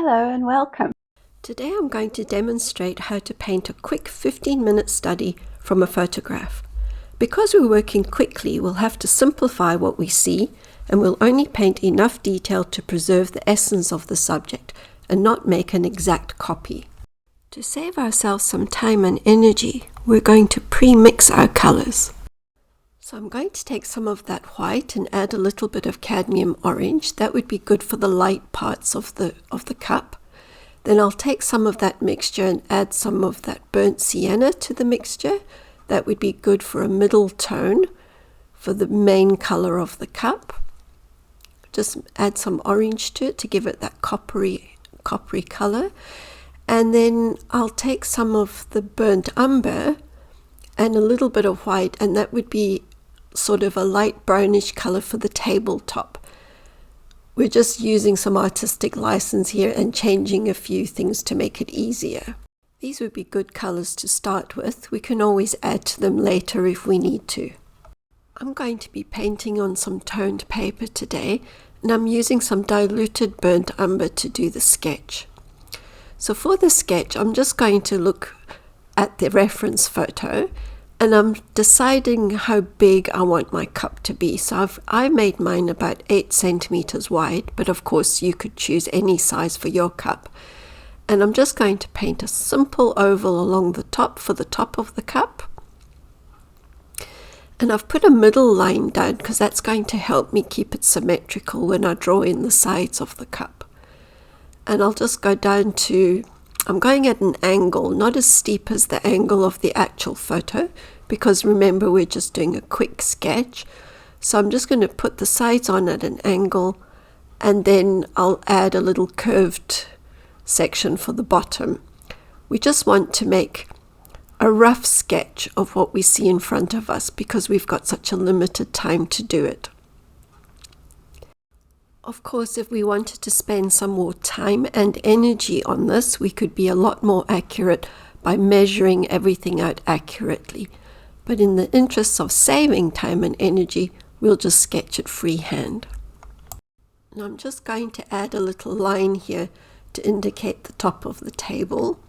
Hello and welcome. Today I'm going to demonstrate how to paint a quick 15-minute study from a photograph. Because we're working quickly, we'll have to simplify what we see, and we'll only paint enough detail to preserve the essence of the subject and not make an exact copy. To save ourselves some time and energy, we're going to pre-mix our colors. So I'm going to take some of that white and add a little bit of cadmium orange. That would be good for the light parts of the cup. Then I'll take some of that mixture and add some of that burnt sienna to the mixture. That would be good for a middle tone for the main color of the cup. Just add some orange to it to give it that coppery color. And then I'll take some of the burnt umber and a little bit of white, and that would be sort of a light brownish color for the tabletop. We're just using some artistic license here and changing a few things to make it easier. These would be good colors to start with. We can always add to them later if we need to. I'm going to be painting on some toned paper today, and I'm using some diluted burnt umber to do the sketch. So for the sketch, I'm just going to look at the reference photo, and I'm deciding how big I want my cup to be. So I made mine about 8 centimeters wide, but of course you could choose any size for your cup. And I'm just going to paint a simple oval along the top for the top of the cup. And I've put a middle line down because that's going to help me keep it symmetrical when I draw in the sides of the cup. And I'll just go down to, I'm going at an angle, not as steep as the angle of the actual photo, because remember we're just doing a quick sketch. So I'm just going to put the sides on at an angle, and then I'll add a little curved section for the bottom. We just want to make a rough sketch of what we see in front of us because we've got such a limited time to do it. Of course, if we wanted to spend some more time and energy on this, we could be a lot more accurate by measuring everything out accurately. But in the interests of saving time and energy, we'll just sketch it freehand. And I'm just going to add a little line here to indicate the top of the table.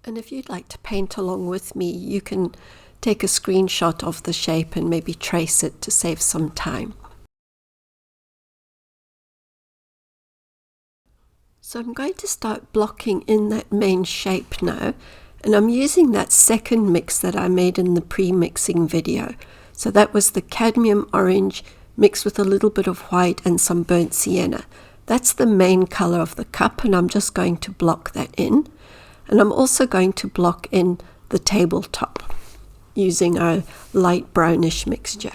And if you'd like to paint along with me, you can take a screenshot of the shape and maybe trace it to save some time. So I'm going to start blocking in that main shape now, and I'm using that second mix that I made in the pre-mixing video. So that was the cadmium orange mixed with a little bit of white and some burnt sienna. That's the main color of the cup, and I'm just going to block that in. And I'm also going to block in the tabletop using our light brownish mixture.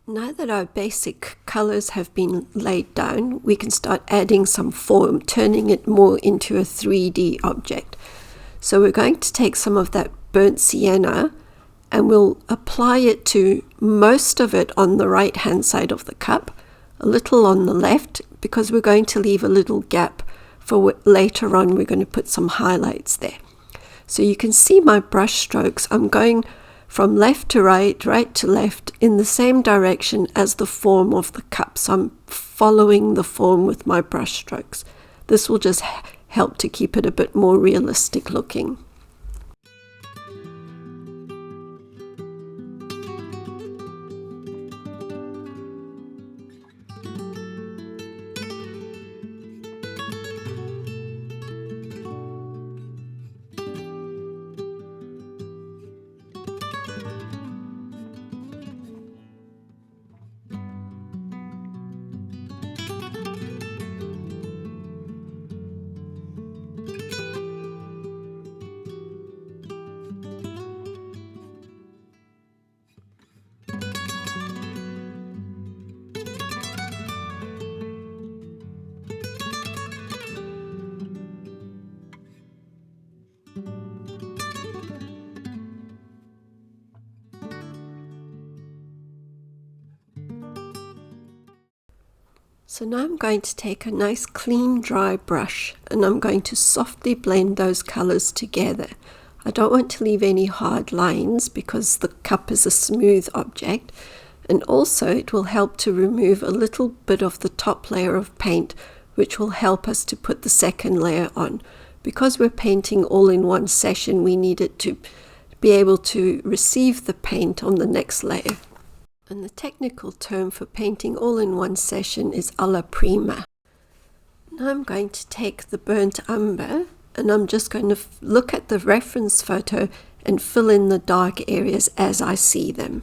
Now that our basic colors have been laid down, we can start adding some form, turning it more into a 3D object. So we're going to take some of that burnt sienna and we'll apply it to most of it on the right hand side of the cup, a little on the left, because we're going to leave a little gap for later on. We're going to put some highlights there. So you can see my brush strokes. I'm going from left to right, right to left, in the same direction as the form of the cup. So I'm following the form with my brush strokes. This will just help to keep it a bit more realistic looking. So now I'm going to take a nice clean dry brush and I'm going to softly blend those colors together. I don't want to leave any hard lines because the cup is a smooth object, and also it will help to remove a little bit of the top layer of paint, which will help us to put the second layer on. Because we're painting all in one session, we need it to be able to receive the paint on the next layer. And the technical term for painting all in one session is alla prima. Now I'm going to take the burnt umber and I'm just going to look at the reference photo and fill in the dark areas as I see them.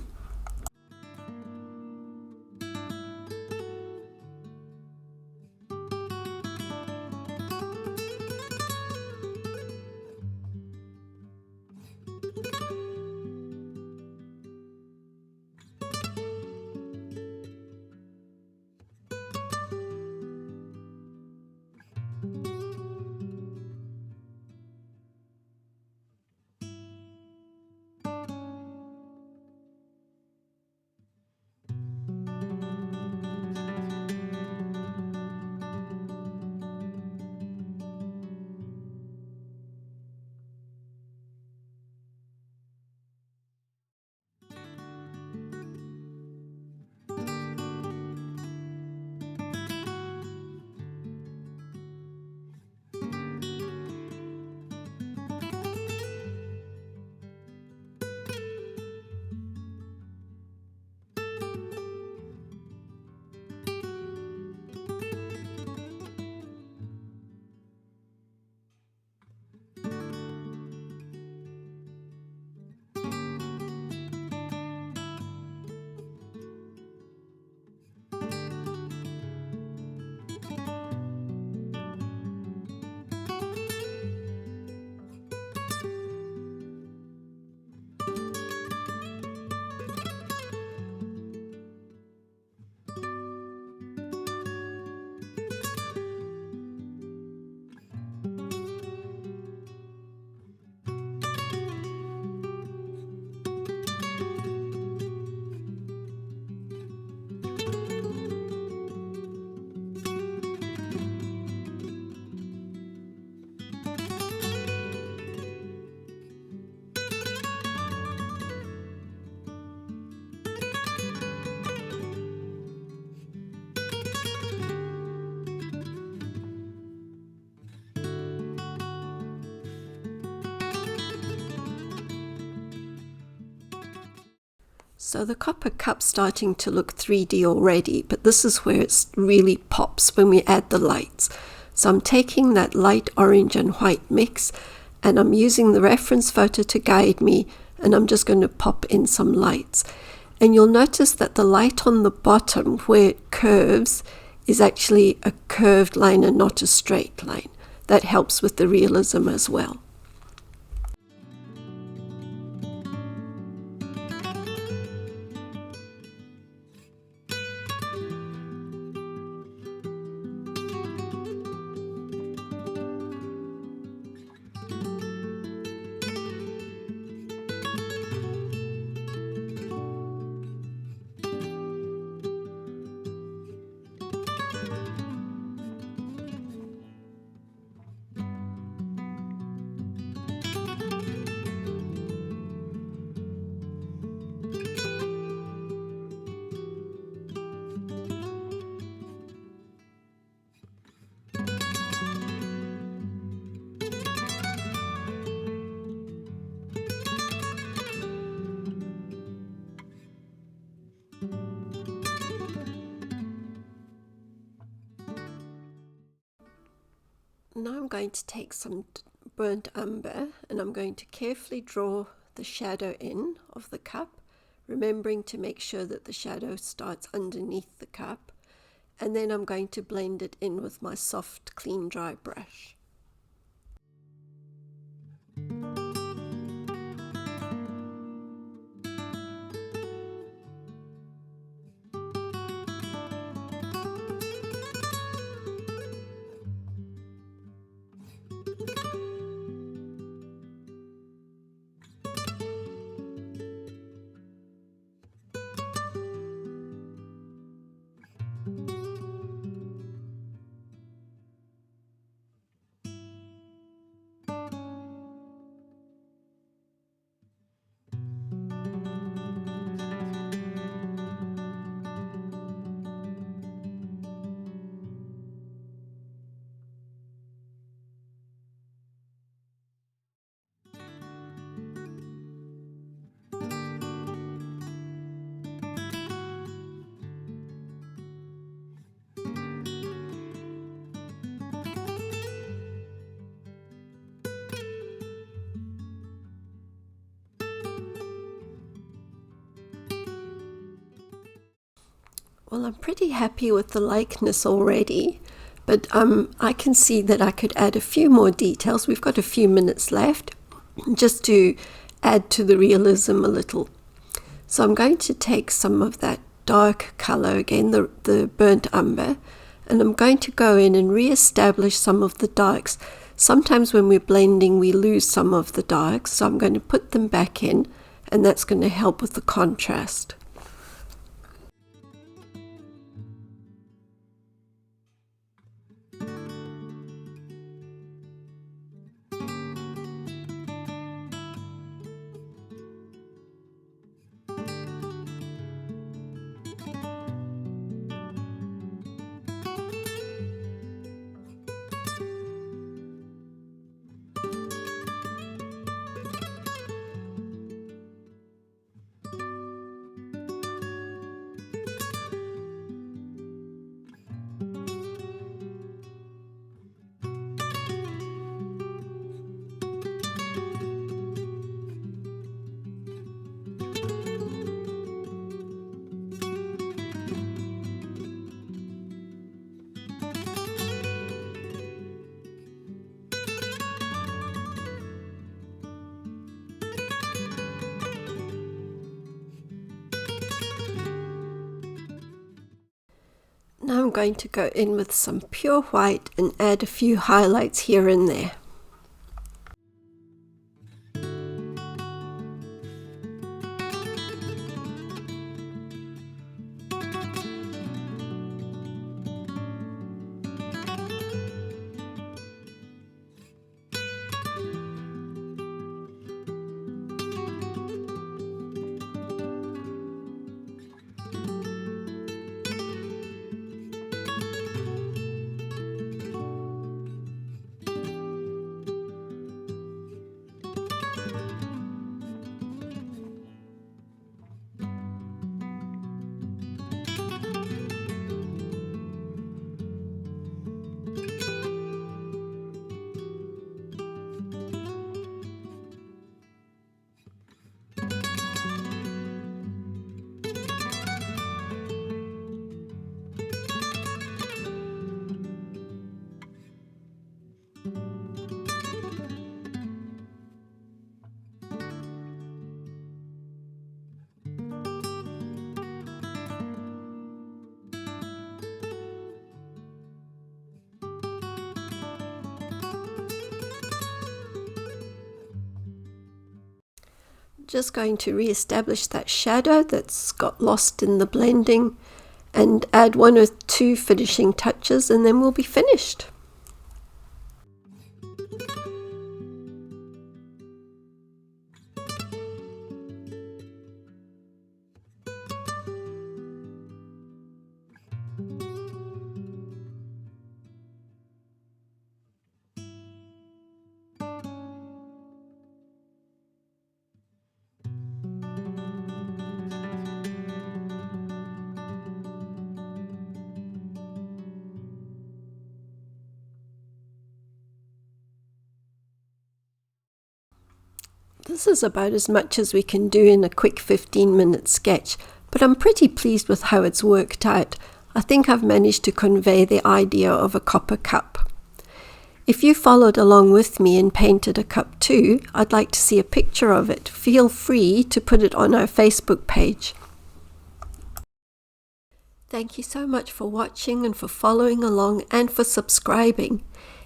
So the copper cup's starting to look 3D already, but this is where it really pops when we add the lights. So I'm taking that light orange and white mix and I'm using the reference photo to guide me, and I'm just going to pop in some lights. And you'll notice that the light on the bottom where it curves is actually a curved line and not a straight line. That helps with the realism as well. Now I'm going to take some burnt umber and I'm going to carefully draw the shadow in of the cup, remembering to make sure that the shadow starts underneath the cup, and then I'm going to blend it in with my soft, clean, dry brush. Well, I'm pretty happy with the likeness already, but I can see that I could add a few more details. We've got a few minutes left just to add to the realism a little. So I'm going to take some of that dark color, again the burnt umber, and I'm going to go in and re-establish some of the darks. Sometimes when we're blending we lose some of the darks, so I'm going to put them back in, and that's going to help with the contrast. Now I'm going to go in with some pure white and add a few highlights here and there. Just going to re-establish that shadow that's got lost in the blending and add one or two finishing touches, and then we'll be finished. This is about as much as we can do in a quick 15-minute sketch, but I'm pretty pleased with how it's worked out. I think I've managed to convey the idea of a copper cup. If you followed along with me and painted a cup too, I'd like to see a picture of it. Feel free to put it on our Facebook page. Thank you so much for watching and for following along and for subscribing.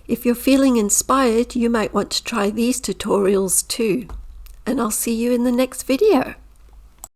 If you're feeling inspired, you might want to try these tutorials too. And I'll see you in the next video.